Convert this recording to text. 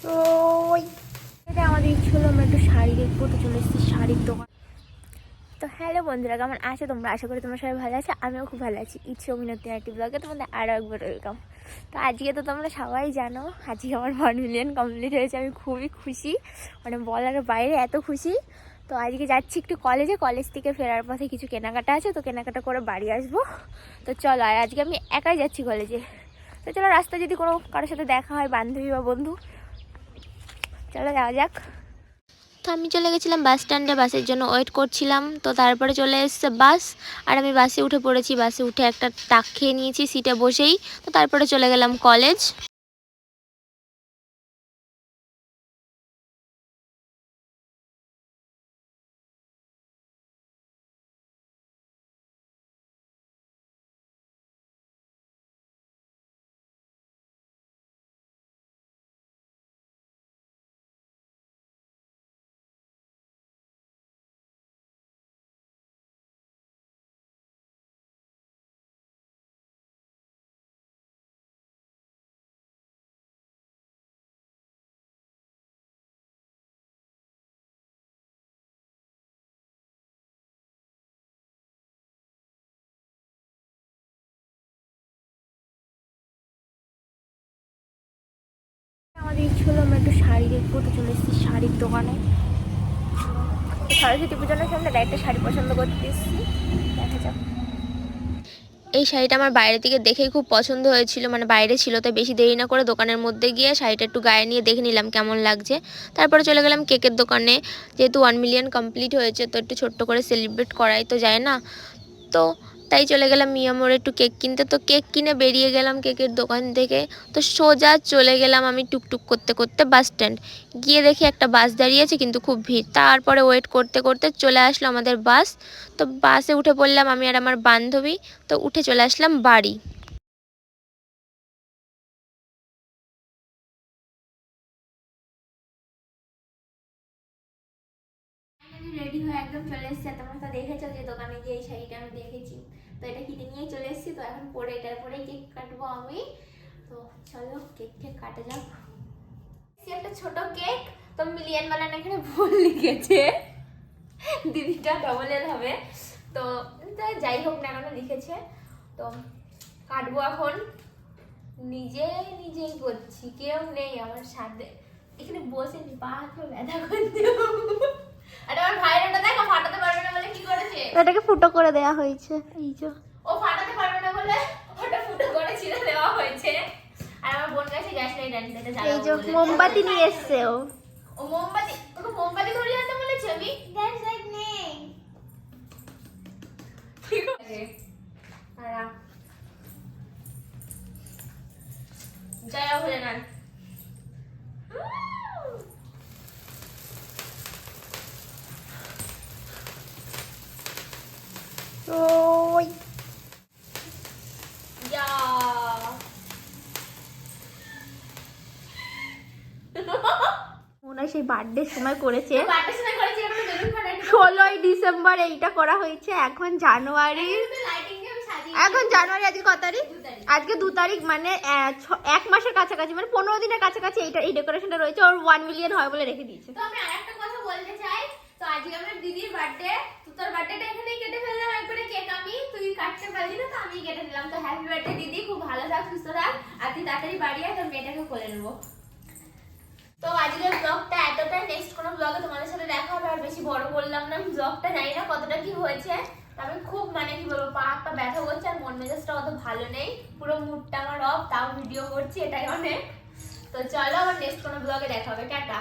ওই এটা আমাদের ইচ্ছে হলো আমরা একটু শাড়ি দেখবো, তো চলে এসেছি শাড়ির দোকান। তো হ্যালো বন্ধুরা, কেমন আছো তোমরা? আশা করি তোমরা সবাই ভালো আছো, আমিও খুব ভালো আছি। ইচ্ছে অভিনতি একটি ব্লগে তোমাদের আরও একবার ওয়েলকাম। তো আজকে তো তোমরা সবাই জানো আজকে আমার 1 মিলিয়ন কমপ্লিট হয়েছে। আমি খুবই খুশি, মানে বলার বাইরে এত খুশি। তো আজকে যাচ্ছি একটু কলেজে, কলেজ থেকে ফেরার পথে কিছু কেনাকাটা আছে, তো কেনাকাটা করে বাড়ি আসবো। তো চলো, আর আজকে আমি একাই যাচ্ছি কলেজে। তো চলো, রাস্তায় যদি কোনো কারোর সাথে দেখা হয়, বান্ধবী বা বন্ধু, চলো যাওয়া যাক। তো আমি চলে গেছিলাম বাস স্ট্যান্ডে, বাসের জন্য ওয়েট করছিলাম। তো তারপরে চলে এসেছে বাস, আর আমি বাসে উঠে পড়েছি। বাসে উঠে একটা টাক খেয়ে নিয়েছি সিটে বসেই। তো তারপরে চলে গেলাম কলেজ। আমাদের ইচ্ছে হলো আমরা একটু শাড়ি দেখবো, তো চলে এসেছি শাড়ির দোকানে। সরস্বতী পুজোর সামনে একটা শাড়ি পছন্দ করতে এসেছি, দেখা যাক। এই শাড়িটা আমার বাইরে থেকে দেখেই খুব পছন্দ হয়েছিল, মানে বাইরে ছিল, তাই বেশি দেরি না করে দোকানের মধ্যে গিয়ে শাড়িটা একটু গায়ে নিয়ে দেখে নিলাম কেমন লাগছে। তারপরে চলে গেলাম কেকের দোকানে। যেহেতু 1 মিলিয়ন কমপ্লিট হয়েছে, তো একটু ছোট্ট করে সেলিব্রেট করাই তো যায় না, তো তাই চলে গেলাম মিয়ামোড়ে একটু কেক কিনতে। তো কেক কিনে বেরিয়ে গেলাম কেকের দোকান থেকে। তো সোজা চলে গেলাম আমি টুকটুক করতে করতে বাস স্ট্যান্ড। গিয়ে দেখি একটা বাস দাঁড়িয়েছে, কিন্তু খুব ভিড়। তারপরে ওয়েট করতে করতে চলে আসলো আমাদের বাস। তো বাসে উঠে পড়লাম আমি আর আমার বান্ধবী। তো উঠে চলে আসলাম বাড়ি। রেডি হয়ে একদম চলে এসেছি। তোমরা তো দেখেছো যে দোকানে গিয়ে এই শাড়িটা আমি দেখেছি, তো এটা কিনে নিয়ে চলে এসেছি। তো এখন পরে এটার পরে কেক কাটবো আমি। তো চলো কেক কাটা যাক। একটা ছোট কেক, তো মিলিয়ন বানানো এখানে ভুল লিখেছে, দিদিটা ডবল এল হবে। তো যাই হোক না কেন লিখেছে। তো কাটবো এখন, নিজেই করছি, কেউ নেই আমার সাথে। এখানে বসে পা হাত ব্যথা করতে। আর আমার ভাইয়ের ওটা দেখো ফাটাতে পারবে না বলে কি করেছে, এটাকে ফুটো করে দেওয়া হয়েছে। এই যে ও ফাটাতে পারবে না বলে ওটা ফুটো করে ছিঁড়ে দেওয়া হয়েছে। আর আমার বোন কাছে গ্যাস লাইট আনতে জ্বালাবো, এই যে মোমবাতি নিয়ে এসেছে ও মোমবাতি, ওকে মোমবাতি ধরিয়ে আনতে বলেছে। আমি গ্যাস লাইট নেই, ঠিক আছে। আর জয় ভোলেনাথ। ওই যা মনে হয় সেই বার্থডে সময় করেছে, 16ই ডিসেম্বর এইটা করা হয়েছে। এখন জানুয়ারি, আজকে কত তারিখ? আজকে 2 তারিখ, মানে 1 মাসের কাছাকাছি, মানে 15 দিনের কাছাকাছি এই ডেকোরেশনটা রয়েছে। ওর 1 মিলিয়ন হয় বলে রেখে দিয়েছে। তো আমি আরেকটা কথা বলতে চাই, তো আজকে আমার দিদির বার্থডে, তো তোর বার্থডেটা এখানেই কেটে ফেললাম একবারে কেক। আমি তুই কাটতে পারলি না, তো আমি কেটে দিলাম। তো হ্যাপি বার্থডে দিদি, খুব ভালো থাক, সুস্থ থাক, আর তুই তাড়াতাড়ি বাড়ি আয়, তোর মেয়েটাকে কোলে নেবো। তো আজকের ব্লগটা এতটাই, নেক্সট কোনো ব্লগে তোমাদের সাথে দেখা হবে। আর বেশি বড় করলাম না ব্লগটা, জানি না কতটা কি হয়েছে। আমি খুব, মানে কি বলবো, পা হাত পা ব্যথা করছে, আর মন মেজাজটা অত ভালো নেই, পুরো মুডটা আমার অফ, তাও ভিডিও করছি, এটাই অনেক। তো চলো, আবার নেক্সট কোনো ব্লগে দেখা হবে, টাটা।